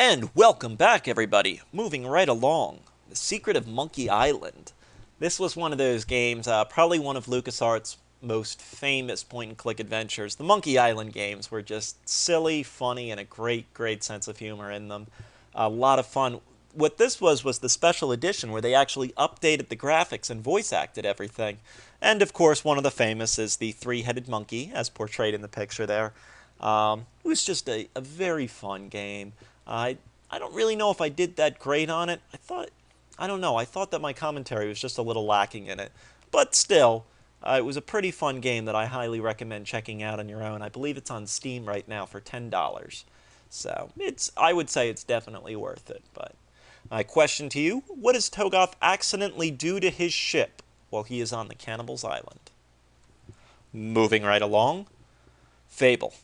And welcome back, everybody. Moving right along. The Secret of Monkey Island. This was one of those games, probably one of LucasArts' most famous point-and-click adventures. The Monkey Island games were just silly, funny, and a great, great sense of humor in them. A lot of fun. What this was the special edition where they actually updated the graphics and voice acted everything. And of course, one of the famous is the three-headed monkey, as portrayed in the picture there. It was just a very fun game. I don't really know if I did that great on it. I don't know, I thought that my commentary was just a little lacking in it. But still, it was a pretty fun game that I highly recommend checking out on your own. I believe it's on Steam right now for $10. So, I would say it's definitely worth it. But my question to you, what does Toegoff accidentally do to his ship while he is on the Cannibal's Island? Moving right along, Fable.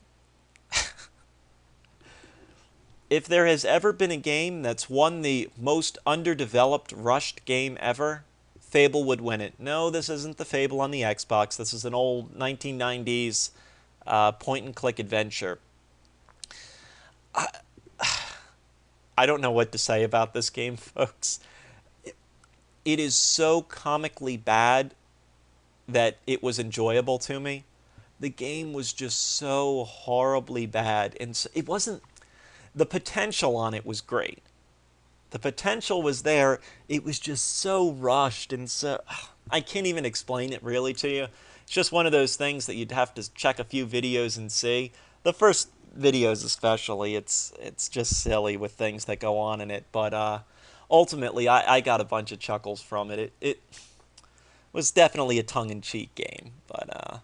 If there has ever been a game that's won the most underdeveloped, rushed game ever, Fable would win it. No, this isn't the Fable on the Xbox. This is an old 1990s point-and-click adventure. I don't know what to say about this game, folks. It is so comically bad that it was enjoyable to me. The game was just so horribly bad, and so it wasn't. The potential on it was great. The potential was there. It was just so rushed and so... I can't even explain it really to you. It's just one of those things that you'd have to check a few videos and see. The first videos especially, it's just silly with things that go on in it. But ultimately, I got a bunch of chuckles from it. It was definitely a tongue-in-cheek game. But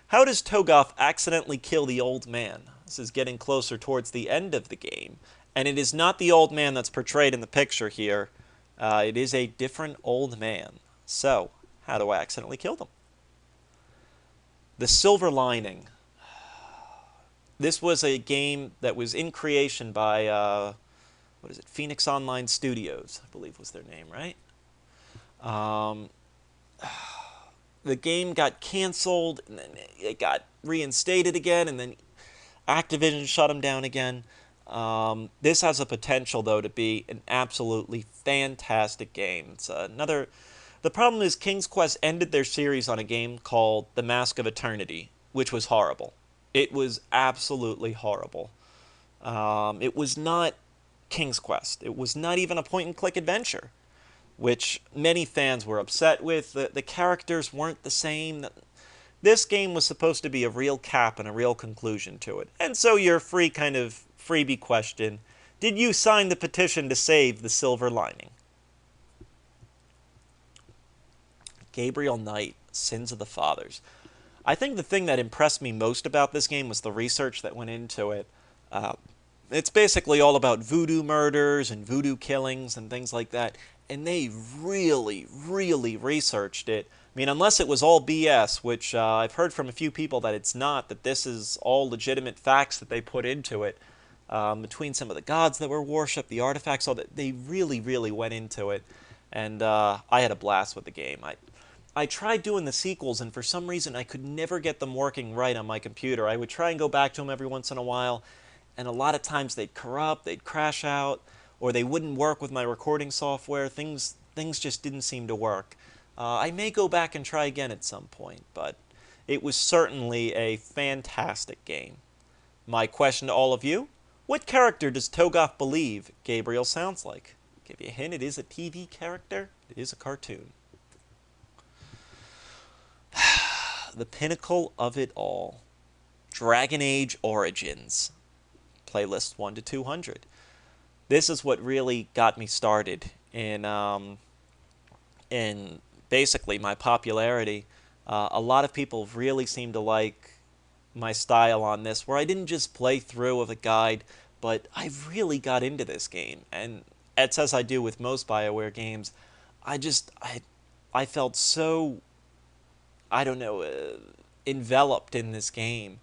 how does Toegoff accidentally kill the old man? This is getting closer towards the end of the game. And it is not the old man that's portrayed in the picture here. It is a different old man. So, how do I accidentally kill them? The Silver Lining. This was a game that was in creation by, what is it, Phoenix Online Studios, I believe was their name, right? The game got canceled, and then it got reinstated again, and then Activision shut them down again. This has a potential, though, to be an absolutely fantastic game. It's another. The problem is King's Quest ended their series on a game called The Mask of Eternity, which was horrible. It was absolutely horrible. It was not King's Quest. It was not even a point-and-click adventure, which many fans were upset with. The characters weren't the same. This game was supposed to be a real cap and a real conclusion to it. And so your free kind of freebie question, did you sign the petition to save the Silver Lining? Gabriel Knight, Sins of the Fathers. I think the thing that impressed me most about this game was the research that went into it. It's basically all about voodoo murders and voodoo killings and things like that. And they really, really researched it. I mean, unless it was all BS, which I've heard from a few people that it's not, that this is all legitimate facts that they put into it. Between some of the gods that were worshipped, the artifacts, all that, they really, really went into it. And I had a blast with the game. I tried doing the sequels, and for some reason I could never get them working right on my computer. I would try and go back to them every once in a while, and a lot of times they'd corrupt, they'd crash out, or they wouldn't work with my recording software. Things just didn't seem to work. I may go back and try again at some point, but it was certainly a fantastic game. My question to all of you, what character does Toegoff believe Gabriel sounds like? Give you a hint, it is a TV character. It is a cartoon. The pinnacle of it all. Dragon Age Origins. Playlist 1 to 200. This is what really got me started in basically my popularity. A lot of people really seem to like my style on this, where I didn't just play through with a guide, but I really got into this game. And as I do with most BioWare games, I felt so, I don't know, enveloped in this game.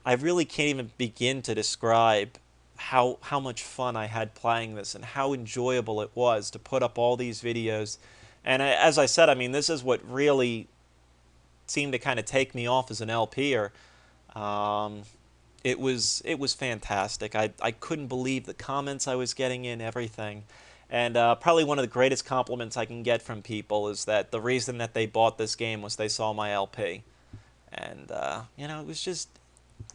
I really can't even begin to describe how much fun I had playing this and how enjoyable it was to put up all these videos. And as I said, I mean, this is what really seemed to kind of take me off as an LPer. it was fantastic. I couldn't believe the comments I was getting in, everything. And probably one of the greatest compliments I can get from people is that the reason that they bought this game was they saw my LP. And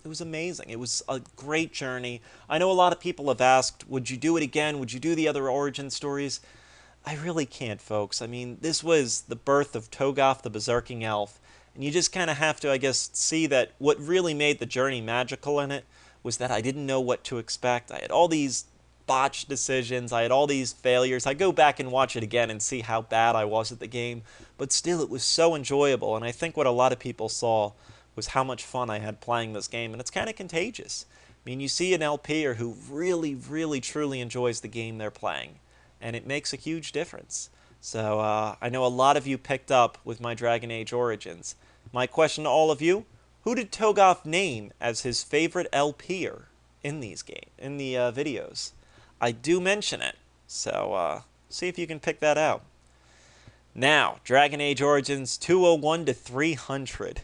it was amazing. It was a great journey. I know a lot of people have asked, would you do it again? Would you do the other origin stories? I really can't, folks. I mean, this was the birth of Toegoff the Berserking Elf, and you just kind of have to, I guess, see that what really made the journey magical in it was that I didn't know what to expect. I had all these botched decisions, I had all these failures. I go back and watch it again and see how bad I was at the game, but still, it was so enjoyable, and I think what a lot of people saw was how much fun I had playing this game, and it's kind of contagious. I mean, you see an LPer who really, really, truly enjoys the game they're playing, and it makes a huge difference. So I know a lot of you picked up with my Dragon Age Origins. My question to all of you, who did Toegoff name as his favorite LPer in the videos? I do mention it, so see if you can pick that out. Now, Dragon Age Origins 201 to 300.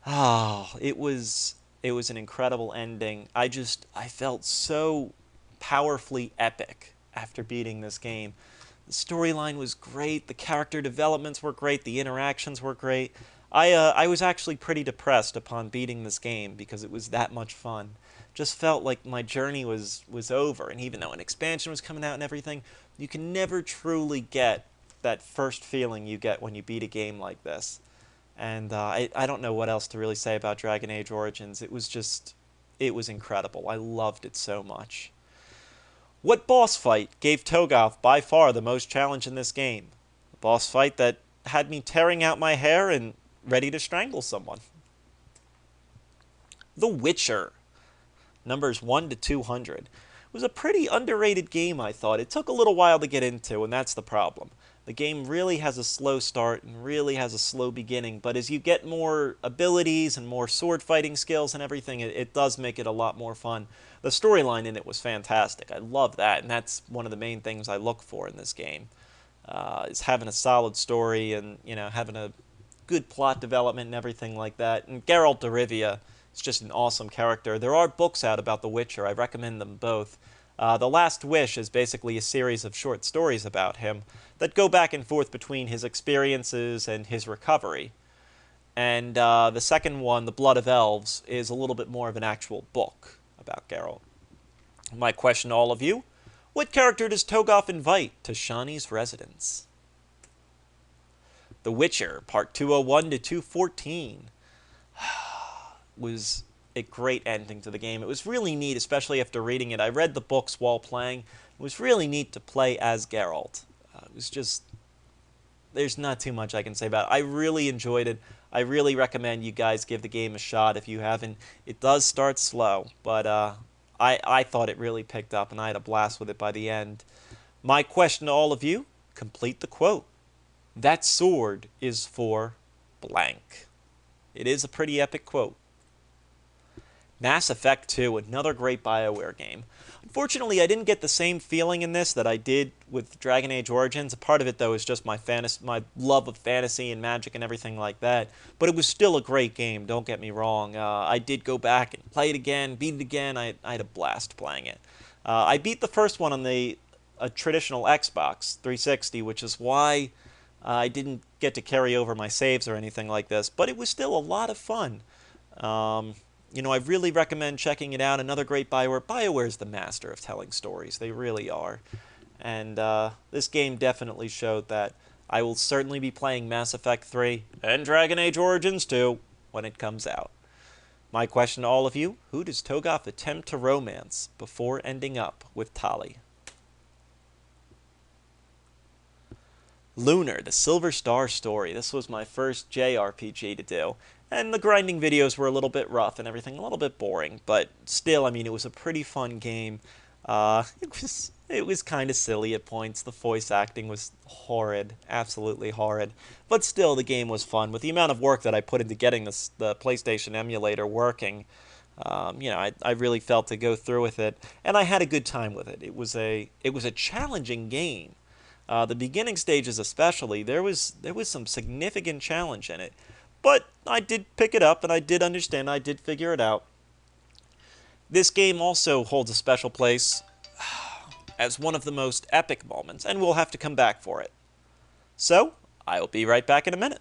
Oh, it was an incredible ending. I felt so powerfully epic after beating this game. The storyline was great, the character developments were great, the interactions were great. I was actually pretty depressed upon beating this game because it was that much fun. Just felt like my journey was over, and even though an expansion was coming out and everything, you can never truly get that first feeling you get when you beat a game like this. And I don't know what else to really say about Dragon Age Origins. It was incredible. I loved it so much. What boss fight gave Toegoff by far the most challenge in this game? A boss fight that had me tearing out my hair and ready to strangle someone. The Witcher, numbers 1 to 200. Was a pretty underrated game, I thought. It took a little while to get into, and that's the problem. The game really has a slow start and really has a slow beginning, but as you get more abilities and more sword fighting skills and everything, it does make it a lot more fun. The storyline in it was fantastic. I love that, and that's one of the main things I look for in this game, is having a solid story and, having a good plot development and everything like that. And Geralt de Rivia is just an awesome character. There are books out about The Witcher. I recommend them both. The Last Wish is basically a series of short stories about him that go back and forth between his experiences and his recovery. And the second one, The Blood of Elves, is a little bit more of an actual book about Geralt. My question to all of you, what character does Toegoff invite to Shani's residence? The Witcher, Part 201 to 214, was a great ending to the game. It was really neat, especially after reading it. I read the books while playing. It was really neat to play as Geralt. It was just, there's not too much I can say about it. I really enjoyed it. I really recommend you guys give the game a shot if you haven't. It does start slow, but I thought it really picked up, and I had a blast with it by the end. My question to all of you, complete the quote. That sword is for blank. It is a pretty epic quote. Mass Effect 2, another great BioWare game. Unfortunately, I didn't get the same feeling in this that I did with Dragon Age Origins. A part of it, though, is just my love of fantasy and magic and everything like that. But it was still a great game, don't get me wrong. I did go back and play it again, beat it again. I had a blast playing it. I beat the first one on a traditional Xbox 360, which is why I didn't get to carry over my saves or anything like this. But it was still a lot of fun. I really recommend checking it out. Another great BioWare. BioWare is the master of telling stories. They really are. And this game definitely showed that. I will certainly be playing Mass Effect 3 and Dragon Age Origins 2 when it comes out. My question to all of you, who does Toegoff attempt to romance before ending up with Tali? Lunar, the Silver Star Story. This was my first JRPG to do. And the grinding videos were a little bit rough and everything, a little bit boring, but still, I mean, it was a pretty fun game. It was kind of silly at points. The voice acting was horrid, absolutely horrid. But still, the game was fun. With the amount of work that I put into getting the PlayStation emulator working, I really felt to go through with it, and I had a good time with it. It was a challenging game. The beginning stages especially, there was some significant challenge in it. But I did pick it up, and I did understand, I did figure it out. This game also holds a special place as one of the most epic moments, and we'll have to come back for it. So, I'll be right back in a minute.